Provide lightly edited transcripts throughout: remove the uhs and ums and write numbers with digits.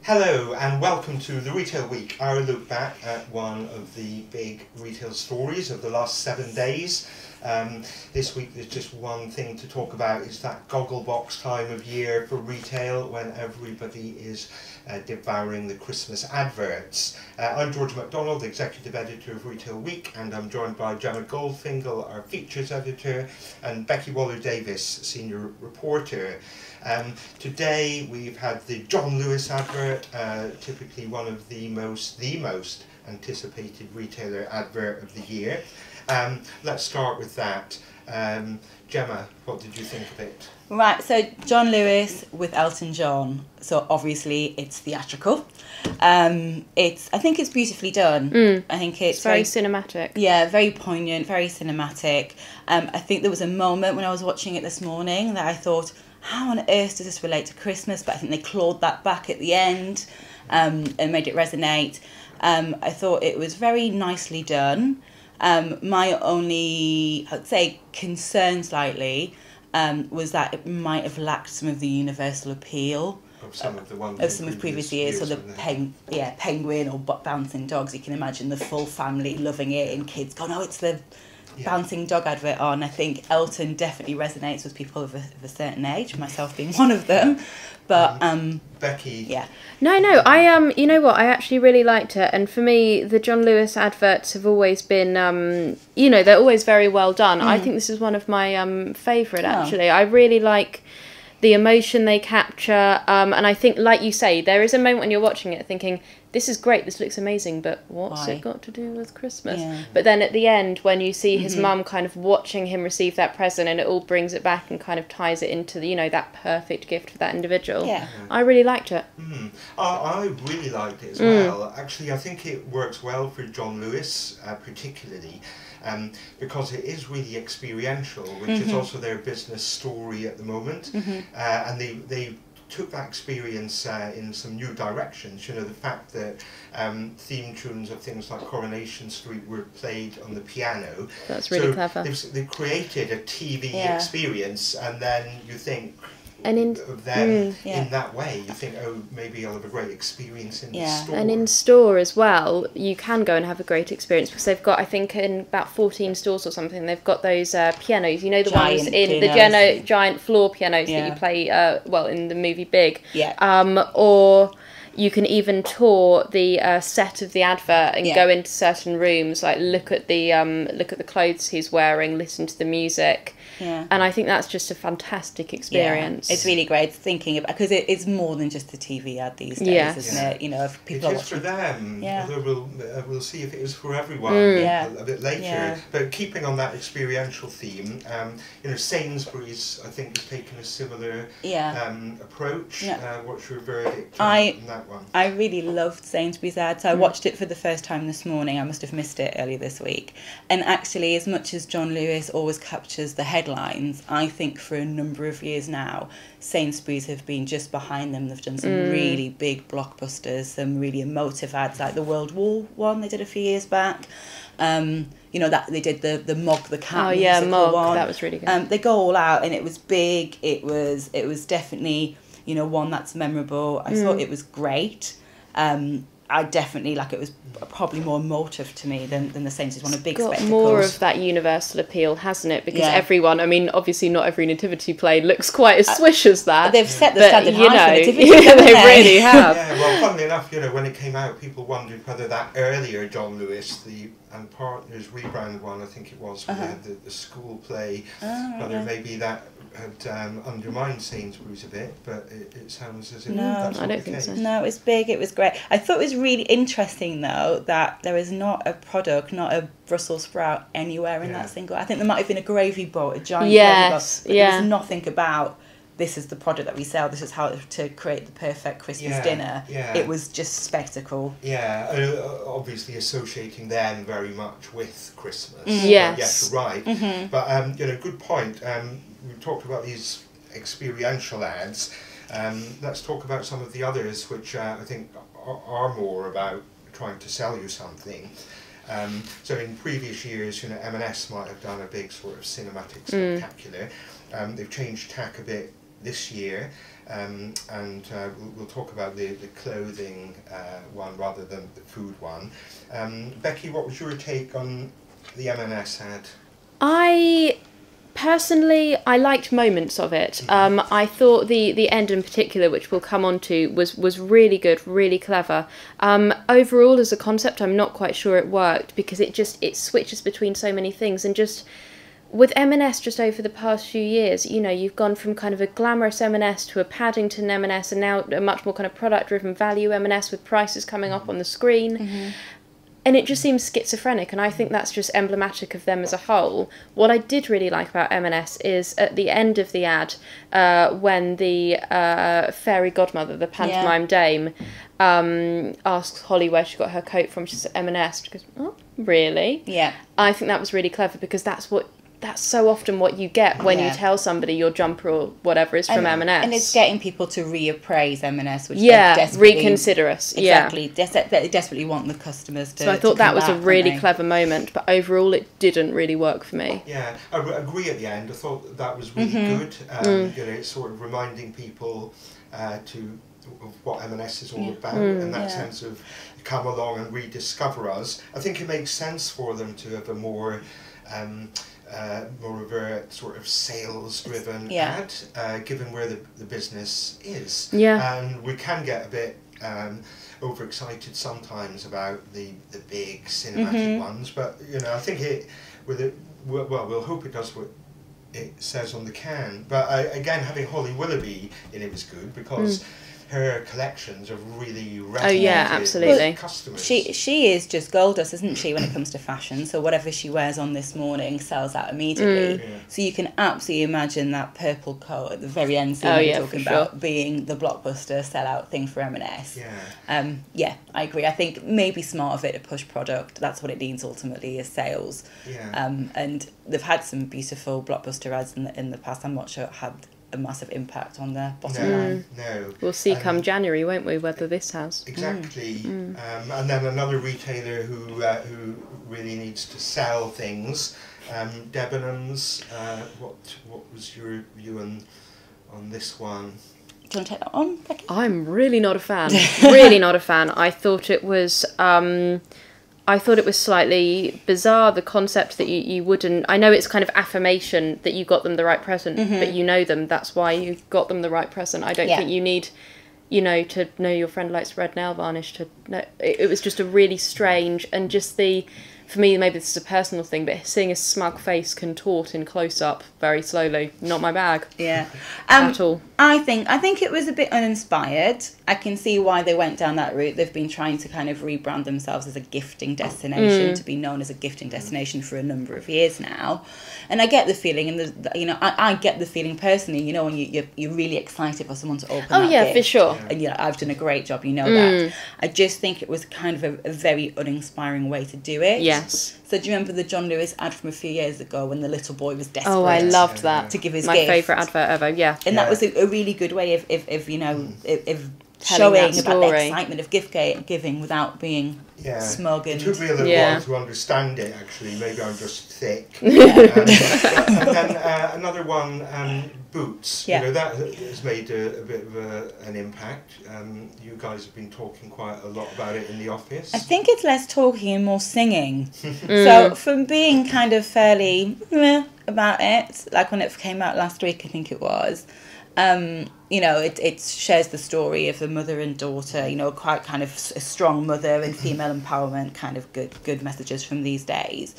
Hello and welcome to the Retail Week, our look back at one of the big retail stories of the last 7 days. This week there's just one thing to talk about. It's that gogglebox time of year for retail when everybody is devouring the Christmas adverts. I'm George MacDonald, Executive Editor of Retail Week, and I'm joined by Gemma Goldfingal, our Features Editor, and Becky Waller-Davis, Senior Reporter. Today we've had the John Lewis advert, typically one of the most anticipated retailer advert of the year. Let's start with that. Gemma, what did you think of it? Right, so John Lewis with Elton John. So obviously it's theatrical. I think it's beautifully done. I think it's very cinematic. Yeah, very poignant, very cinematic. I think there was a moment when I was watching it this morning that I thought, how on earth does this relate to Christmas? But I think they clawed that back at the end and made it resonate. I thought it was very nicely done. My only, I'd say, concern slightly was that it might have lacked some of the universal appeal of some of previous years. So the penguin or bouncing dogs. You can imagine the full family loving it, and kids going, "Oh, it's the bouncing dog advert on." I think Elton definitely resonates with people of a certain age, myself being one of them. But Becky, No, I you know what? I actually really liked it, and for me, the John Lewis adverts have always been, they're always very well done. I think this is one of my favourite. Actually, I really like the emotion they capture, and I think, like you say, there is a moment when you're watching it thinking, this is great, this looks amazing, but what's it got to do with Christmas? Yeah. But then at the end, when you see his mum kind of watching him receive that present, and it all brings it back and kind of ties it into the, that perfect gift for that individual. I really liked it. I really liked it as well. Actually, I think it works well for John Lewis, particularly, because it is really experiential, which is also their business story at the moment. And they took that experience in some new directions. The fact that theme tunes of things like Coronation Street were played on the piano. That's really clever. They've created a TV experience, and then you think of them in that way. You think, oh, maybe I'll have a great experience in the store. And in store as well, you can go and have a great experience, because they've got, I think, in about 14 stores or something, they've got those pianos, the giant ones in the giant floor pianos that you play, in the movie Big. Or you can even tour the set of the advert and go into certain rooms, like look at the clothes he's wearing, listen to the music. And I think that's just a fantastic experience. It's really great thinking about, because it's more than just a TV ad these days, isn't it? If people it is for them. Although we'll see if it is for everyone a bit later. But keeping on that experiential theme, Sainsbury's, I think, has taken a similar approach. What's your verdict on that one? I really loved Sainsbury's ad. So I watched it for the first time this morning. I must have missed it earlier this week. And actually, as much as John Lewis always captures the headlines, I think for a number of years now, Sainsbury's have been just behind them. They've done some really big blockbusters, some really emotive ads, like the World War one they did a few years back. That they did the Mog the Cat. Mog one. That was really good. They go all out, and it was big. It was definitely one that's memorable. I thought it was great. I definitely, it was probably more emotive to me than the Sainsbury's one, a big spectacles. Got more of that universal appeal, hasn't it? Because everyone, obviously not every nativity play looks quite as swish as that. They've set the standard high for nativity. They really have. Well, funnily enough, when it came out, people wondered whether that earlier John Lewis, and Partners rebrand one, I think it was, where they had the school play, whether maybe that had undermined Sainsbury's a bit, but it sounds as if that's I don't think so. No, it was big, it was great. I thought it was really interesting, though, that there is not a product, not a Brussels sprout anywhere in that single. I think there might have been a gravy boat, a giant gravy boat, but there was nothing about, this is the product that we sell, this is how to create the perfect Christmas dinner. It was just spectacle. Obviously associating them very much with Christmas. Yes, you're right. But good point. We talked about these experiential ads. Let's talk about some of the others, which I think are more about trying to sell you something. So in previous years, M&S might have done a big sort of cinematic spectacular. They've changed tack a bit this year. And we'll talk about the clothing one rather than the food one. Becky, what was your take on the M&S ad? Personally, I liked moments of it. I thought the end in particular, which we'll come on to, was really good, really clever. Overall, as a concept, I'm not quite sure it worked because it switches between so many things, and just with M&S just over the past few years, you know, you've gone from kind of a glamorous M&S to a Paddington M&S, and now a much more kind of product-driven value M&S with prices coming up on the screen. And it just seems schizophrenic, and I think that's just emblematic of them as a whole. What I did really like about M&S is at the end of the ad, when the fairy godmother, the pantomime dame, asks Holly where she got her coat from. She says M&S. She goes, "Oh, really?" Yeah. I think that was really clever because that's so often what you get when you tell somebody your jumper or whatever is from M&S. And it's getting people to reappraise M&S, which reconsider us. Exactly. They desperately want the customers to. So I thought that was a really clever moment, but overall it didn't really work for me. Yeah, I agree at the end. I thought that was really good. You know, it's sort of reminding people of what M&S is all about, and that sense of come along and rediscover us. I think it makes sense for them to have a more of a sort of sales-driven ad, given where the business is. And we can get a bit overexcited sometimes about the big cinematic ones, but you know, I think we'll hope it does what it says on the can. But again, having Holly Willoughby in it was good because her collections have really resonated with customers. She is just gold dust, isn't she, when it comes to fashion? So whatever she wears on this morning sells out immediately. So you can absolutely imagine that purple coat at the very end scene we're talking about being the blockbuster sellout thing for M&S. I agree. I think maybe smart of it to push product. That's what it needs ultimately, is sales. And they've had some beautiful blockbuster ads in the past. I'm not sure it had a massive impact on their bottom line. No. We'll see come January, won't we, whether this has. Exactly. And then another retailer who really needs to sell things, Debenhams. What was your view on this one? Do you want to take that on, Becky? I'm really not a fan. Really not a fan. I thought it was slightly bizarre, the concept that you wouldn't... I know it's kind of affirmation that you got them the right present, but you know them, that's why you got them the right present. I don't think you need, you know, to know your friend likes red nail varnish to know. It was just a really strange, and just for me, maybe this is a personal thing, but seeing a smug face contort in close-up very slowly, not my bag. At all. I think it was a bit uninspired. I can see why they went down that route. They've been trying to kind of rebrand themselves as a gifting destination, to be known as a gifting destination for a number of years now. And I get the feeling, and I get the feeling personally, you know, when you're really excited for someone to open that gift. For sure. And I've done a great job, you know that. I just think it was kind of a very uninspiring way to do it. Yes. So do you remember the John Lewis ad from a few years ago when the little boy was desperate? Oh, I loved that. To give his gift. My favourite advert ever, And that was a really good way of you know, of showing about the excitement of gift giving without being smug. And it took me a little while to understand it, actually. Maybe I'm just thick. And then another one, Boots. You know, that has made a bit of an impact. You guys have been talking quite a lot about it in the office. I think it's less talking and more singing. So from being kind of fairly about it, like when it came out last week, I think it was, you know, it shares the story of the mother and daughter, you know, quite kind of a strong mother and female empowerment, kind of good messages from these days.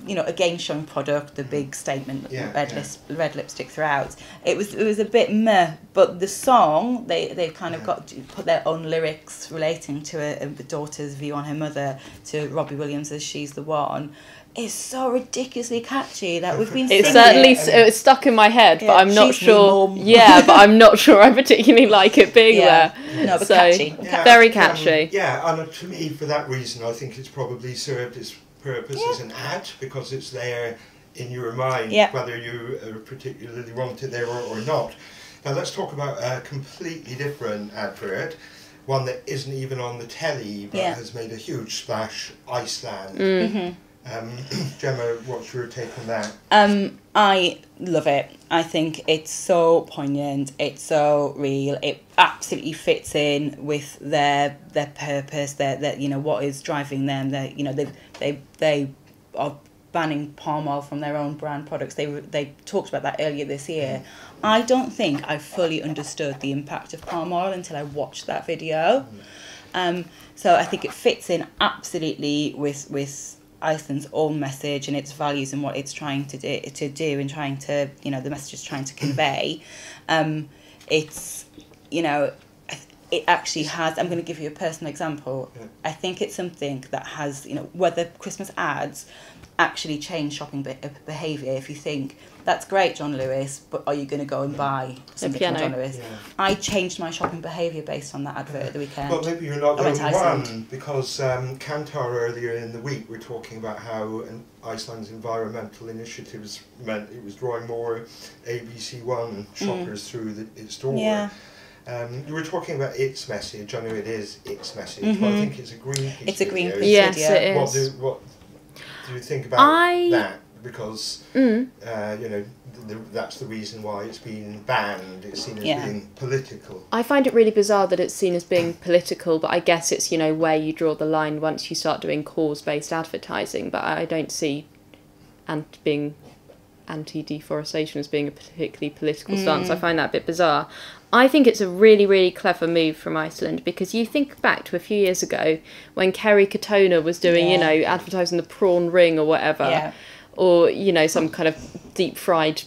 You know, again showing product, the big statement, red lipstick throughout. It was a bit meh, but the song they've kind of put their own lyrics relating to a daughter's view on her mother, to Robbie Williams as She's the One. It's so ridiculously catchy that we've been. It's stuck in my head, but I'm not sure. But I'm not sure I particularly like it being there. No, but catchy. Very catchy. And to me, for that reason, I think it's probably served its purpose as an ad, because it's there in your mind, whether you particularly want it there or not. Now let's talk about a completely different advert, one that isn't even on the telly but has made a huge splash, Iceland. Gemma, what's your take on that? I love it. I think it's so poignant. It's so real. It absolutely fits in with their purpose. Their you know what is driving them. They are banning palm oil from their own brand products. They talked about that earlier this year. I don't think I fully understood the impact of palm oil until I watched that video. So I think it fits in absolutely with Iceland's own message and its values and what it's trying to do and trying to, you know, the message it's trying to convey. It's, you know, it actually has, I'm going to give you a personal example. I think it's something that has, you know, whether Christmas ads actually change shopping behaviour. If you think, that's great, John Lewis, but are you going to go and buy something from John Lewis? Yeah. I changed my shopping behaviour based on that advert at the weekend. Well, maybe you're not the only one, because Kantar earlier in the week were talking about how Iceland's environmental initiatives meant it was drawing more ABC1 shoppers through its door. Yeah. You were talking about its message. I know it is its message, but I think it's a Greenpeace It's a Greenpeace video. Yes, it is. What do you think about that? Because, you know, that's the reason why it's been banned. It's seen as being political. I find it really bizarre that it's seen as being political, but I guess it's, you know, where you draw the line once you start doing cause-based advertising. But I don't see being anti-deforestation as being a particularly political stance. I find that a bit bizarre. I think it's a really, really clever move from Iceland, because you think back to a few years ago when Kerry Katona was doing, you know, advertising the prawn ring or whatever, or, you know, some kind of deep-fried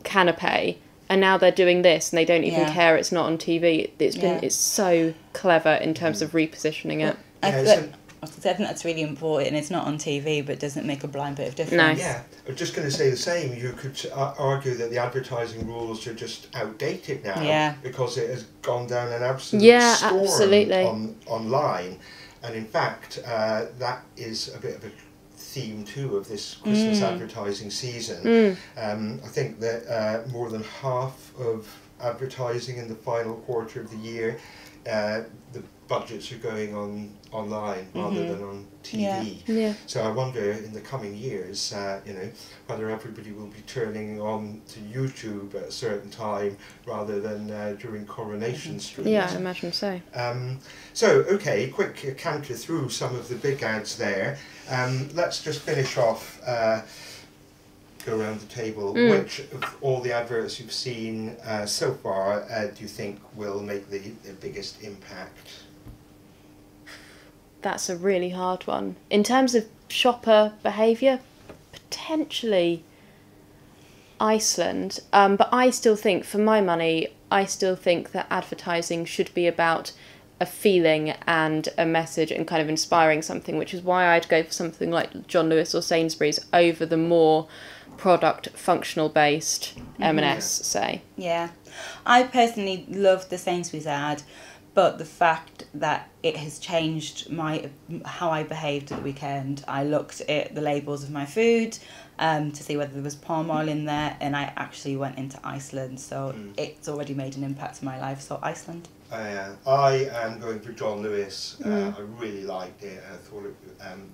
canapé, and now they're doing this and they don't even care it's not on TV. It's so clever in terms of repositioning it. I think that's really important. It's not on TV, but doesn't make a blind bit of difference. No. Yeah, I was just going to say the same. You could argue that the advertising rules are just outdated now because it has gone down an absolute storm online. And in fact, that is a bit of a theme too of this Christmas advertising season. I think that more than half of advertising in the final quarter of the year, the budgets are going online rather than on TV. Yeah. So I wonder in the coming years, you know, whether everybody will be turning on to YouTube at a certain time rather than during Coronation Street. Yeah, I imagine so. So, okay, quick canter through some of the big ads there. Let's just finish off, go around the table. Which of all the adverts you've seen so far do you think will make the biggest impact? That's a really hard one. In terms of shopper behaviour, potentially Iceland. But I still think, for my money, that advertising should be about a feeling and a message and kind of inspiring something, which is why I'd go for something like John Lewis or Sainsbury's over the more product functional based M&S, say. Yeah. I personally loved the Sainsbury's ad, but the fact that it has changed how I behaved at the weekend. I looked at the labels of my food to see whether there was palm oil in there, and I actually went into Iceland, so it's already made an impact in my life. So Iceland. I am going for John Lewis. I really liked it. I thought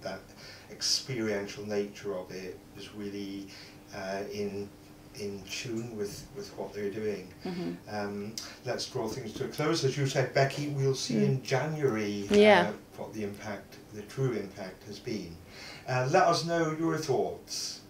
that experiential nature of it was really in tune with what they're doing. Let's draw things to a close. As you said, Becky, we'll see in January what the true impact has been. Let us know your thoughts.